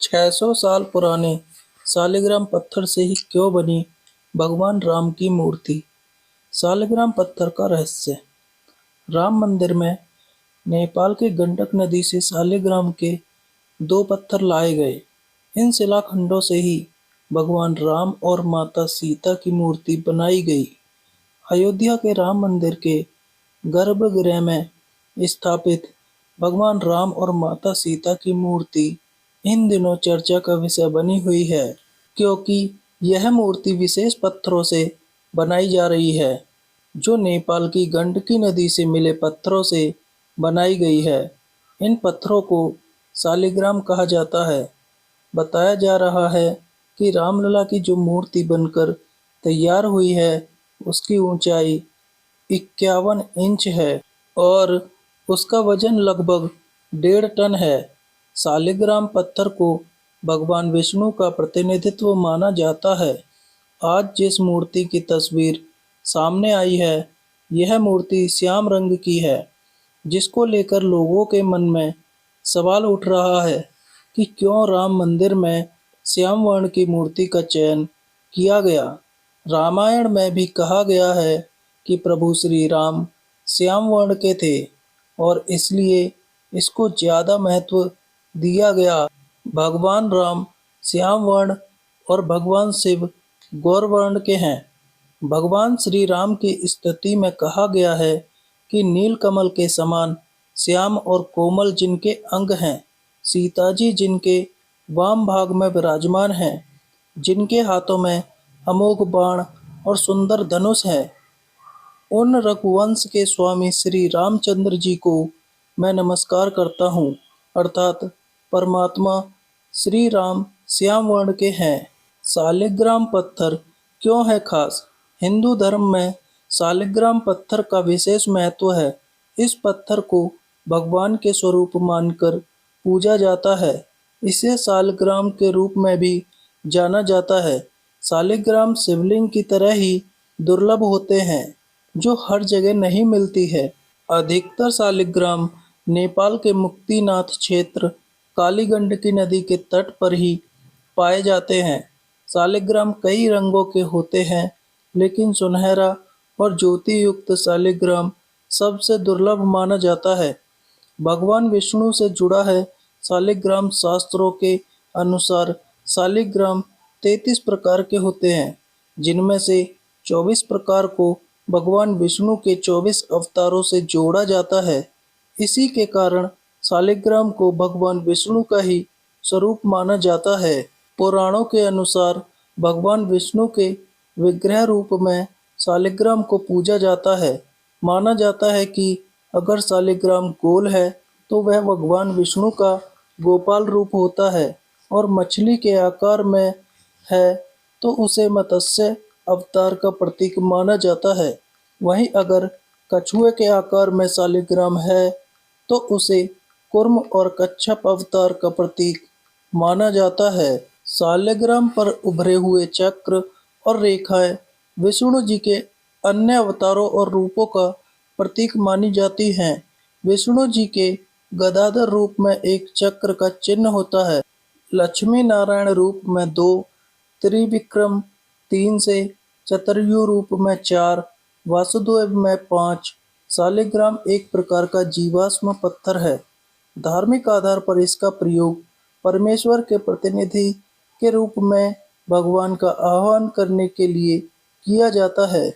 600 साल पुराने शालिग्राम पत्थर से ही क्यों बनी भगवान राम की मूर्ति। शालिग्राम पत्थर का रहस्य। राम मंदिर में नेपाल के गंडक नदी से शालिग्राम के दो पत्थर लाए गए। इन शिलाखंडों से ही भगवान राम और माता सीता की मूर्ति बनाई गई। अयोध्या के राम मंदिर के गर्भगृह में स्थापित भगवान राम और माता सीता की मूर्ति इन दिनों चर्चा का विषय बनी हुई है, क्योंकि यह मूर्ति विशेष पत्थरों से बनाई जा रही है, जो नेपाल की गंडकी नदी से मिले पत्थरों से बनाई गई है। इन पत्थरों को शालिग्राम कहा जाता है। बताया जा रहा है कि रामलला की जो मूर्ति बनकर तैयार हुई है, उसकी ऊंचाई 51 इंच है और उसका वजन लगभग 1.5 टन है। शालिग्राम पत्थर को भगवान विष्णु का प्रतिनिधित्व माना जाता है। आज जिस मूर्ति की तस्वीर सामने आई है, यह मूर्ति श्याम रंग की है, जिसको लेकर लोगों के मन में सवाल उठ रहा है कि क्यों राम मंदिर में श्याम वर्ण की मूर्ति का चयन किया गया। रामायण में भी कहा गया है कि प्रभु श्री राम श्याम वर्ण के थे और इसलिए इसको ज्यादा महत्व दिया गया। भगवान राम श्याम वर्ण और भगवान शिव गौर वर्ण के हैं। भगवान श्री राम की स्तुति में कहा गया है कि नील कमल के समान श्याम और कोमल जिनके अंग हैं, सीता जी जिनके वाम भाग में विराजमान हैं, जिनके हाथों में अमोघ बाण और सुंदर धनुष है, उन रघुवंश के स्वामी श्री रामचंद्र जी को मैं नमस्कार करता हूँ। अर्थात परमात्मा श्री राम श्याम वर्ण के हैं। शालिग्राम पत्थर क्यों है खास? हिंदू धर्म में शालिग्राम पत्थर का विशेष महत्व है। इस पत्थर को भगवान के स्वरूप मानकर पूजा जाता है। इसे शालग्राम के रूप में भी जाना जाता है। शालिग्राम शिवलिंग की तरह ही दुर्लभ होते हैं, जो हर जगह नहीं मिलती है। अधिकतर शालिग्राम नेपाल के मुक्तिनाथ क्षेत्र काली गंडकी नदी के तट पर ही पाए जाते हैं। शालिग्राम कई रंगों के होते हैं, लेकिन सुनहरा और ज्योति युक्त शालिग्राम सबसे दुर्लभ माना जाता है। भगवान विष्णु से जुड़ा है शालिग्राम। शास्त्रों के अनुसार शालिग्राम 33 प्रकार के होते हैं, जिनमें से 24 प्रकार को भगवान विष्णु के 24 अवतारों से जोड़ा जाता है। इसी के कारण शालिग्राम को भगवान विष्णु का ही स्वरूप माना जाता है। पुराणों के अनुसार भगवान विष्णु के विग्रह रूप में शालिग्राम को पूजा जाता है। माना जाता है कि अगर शालिग्राम गोल है तो वह भगवान विष्णु का गोपाल रूप होता है, और मछली के आकार में है तो उसे मत्स्य अवतार का प्रतीक माना जाता है। वहीं अगर कछुए के आकार में शालिग्राम है तो उसे कूर्म और कच्छप अवतार का प्रतीक माना जाता है। शालिग्राम पर उभरे हुए चक्र और रेखाएं विष्णु जी के अन्य अवतारों और रूपों का प्रतीक मानी जाती हैं। विष्णु जी के गदाधर रूप में एक चक्र का चिन्ह होता है। लक्ष्मी नारायण रूप में 2, त्रिविक्रम 3 से चतुर्यु रूप में 4, वासुदेव में 5। शालिग्राम एक प्रकार का जीवाश्म पत्थर है। धार्मिक आधार पर इसका प्रयोग परमेश्वर के प्रतिनिधि के रूप में भगवान का आह्वान करने के लिए किया जाता है।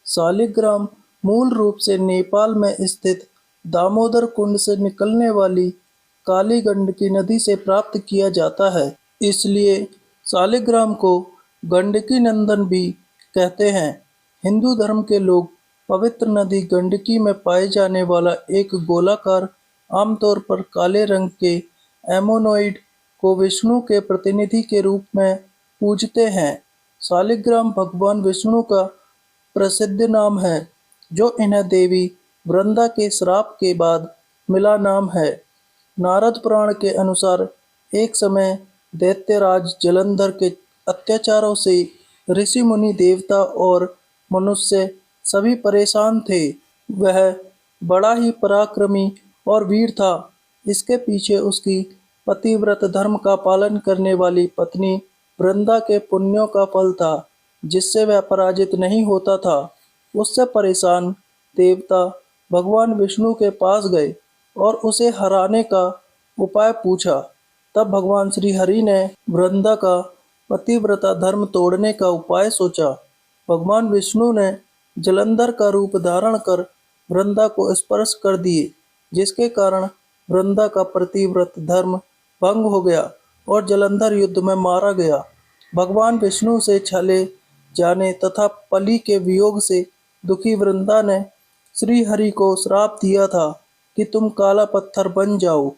शालिग्राम मूल रूप से नेपाल में स्थित दामोदर कुंड से निकलने वाली काली गंडकी नदी से प्राप्त किया जाता है। इसलिए शालिग्राम को गंडकी नंदन भी कहते हैं। हिंदू धर्म के लोग पवित्र नदी गंडकी में पाए जाने वाला एक गोलाकार, आमतौर पर काले रंग के एमोनोइड को विष्णु के प्रतिनिधि के रूप में पूजते हैं। शालिग्राम भगवान विष्णु का प्रसिद्ध नाम है, जो इन्हें देवी वृंदा के श्राप के बाद मिला नाम है। नारद पुराण के अनुसार एक समय दैत्यराज जलंधर के अत्याचारों से ऋषि मुनि देवता और मनुष्य सभी परेशान थे। वह बड़ा ही पराक्रमी और वीर था। इसके पीछे उसकी पतिव्रत धर्म का पालन करने वाली पत्नी वृंदा के पुण्यों का फल था, जिससे वह पराजित नहीं होता था। उससे परेशान देवता भगवान विष्णु के पास गए और उसे हराने का उपाय पूछा। तब भगवान श्री हरि ने वृंदा का पतिव्रता धर्म तोड़ने का उपाय सोचा। भगवान विष्णु ने जलंधर का रूप धारण कर वृंदा को स्पर्श कर दिए, जिसके कारण वृंदा का पतिव्रत धर्म भंग हो गया और जलंधर युद्ध में मारा गया। भगवान विष्णु से छले जाने तथा पली के वियोग से दुखी वृंदा ने श्री हरि को श्राप दिया था कि तुम काला पत्थर बन जाओ।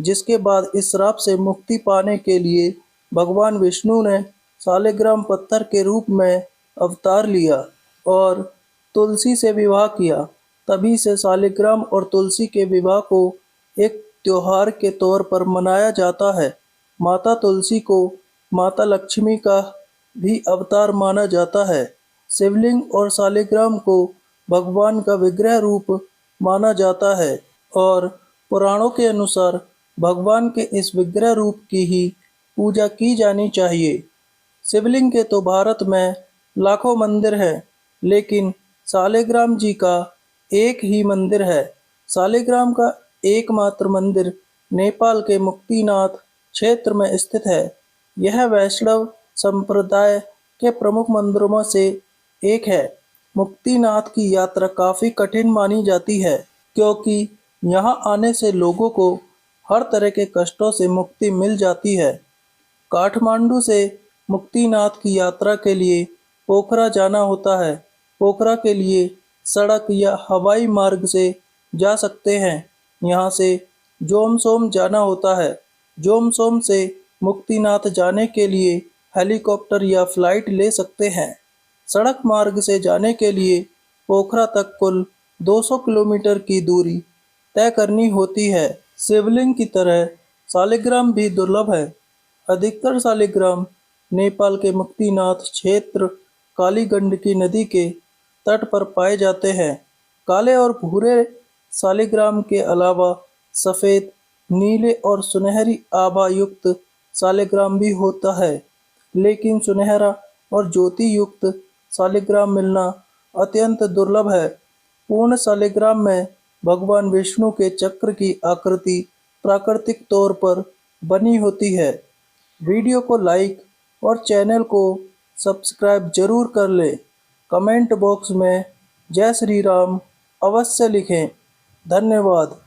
जिसके बाद इस श्राप से मुक्ति पाने के लिए भगवान विष्णु ने शालिग्राम पत्थर के रूप में अवतार लिया और तुलसी से विवाह किया। तभी से शालिग्राम और तुलसी के विवाह को एक त्योहार के तौर पर मनाया जाता है। माता तुलसी को माता लक्ष्मी का भी अवतार माना जाता है। शिवलिंग और शालिग्राम को भगवान का विग्रह रूप माना जाता है और पुराणों के अनुसार भगवान के इस विग्रह रूप की ही पूजा की जानी चाहिए। शिवलिंग के तो भारत में लाखों मंदिर हैं, लेकिन शालिग्राम जी का एक ही मंदिर है। शालिग्राम का एकमात्र मंदिर नेपाल के मुक्तिनाथ क्षेत्र में स्थित है। यह वैष्णव संप्रदाय के प्रमुख मंदिरों में से एक है। मुक्तिनाथ की यात्रा काफी कठिन मानी जाती है, क्योंकि यहाँ आने से लोगों को हर तरह के कष्टों से मुक्ति मिल जाती है। काठमांडू से मुक्तिनाथ की यात्रा के लिए पोखरा जाना होता है। पोखरा के लिए सड़क या हवाई मार्ग से जा सकते हैं। यहाँ से जोमसोम जाना होता है। जोमसोम से मुक्तिनाथ जाने के लिए हेलीकॉप्टर या फ्लाइट ले सकते हैं। सड़क मार्ग से जाने के लिए पोखरा तक कुल 200 किलोमीटर की दूरी तय करनी होती है। शिवलिंग की तरह शालिग्राम भी दुर्लभ है। अधिकतर शालिग्राम नेपाल के मुक्तिनाथ क्षेत्र काली गंडकी नदी के तट पर पाए जाते हैं। काले और भूरे शालिग्राम के अलावा सफ़ेद, नीले और सुनहरी आभा युक्त शालिग्राम भी होता है, लेकिन सुनहरा और ज्योति युक्त शालिग्राम मिलना अत्यंत दुर्लभ है। पूर्ण शालिग्राम में भगवान विष्णु के चक्र की आकृति प्राकृतिक तौर पर बनी होती है। वीडियो को लाइक और चैनल को सब्सक्राइब जरूर कर लें। कमेंट बॉक्स में जय श्री राम अवश्य लिखें। धन्यवाद।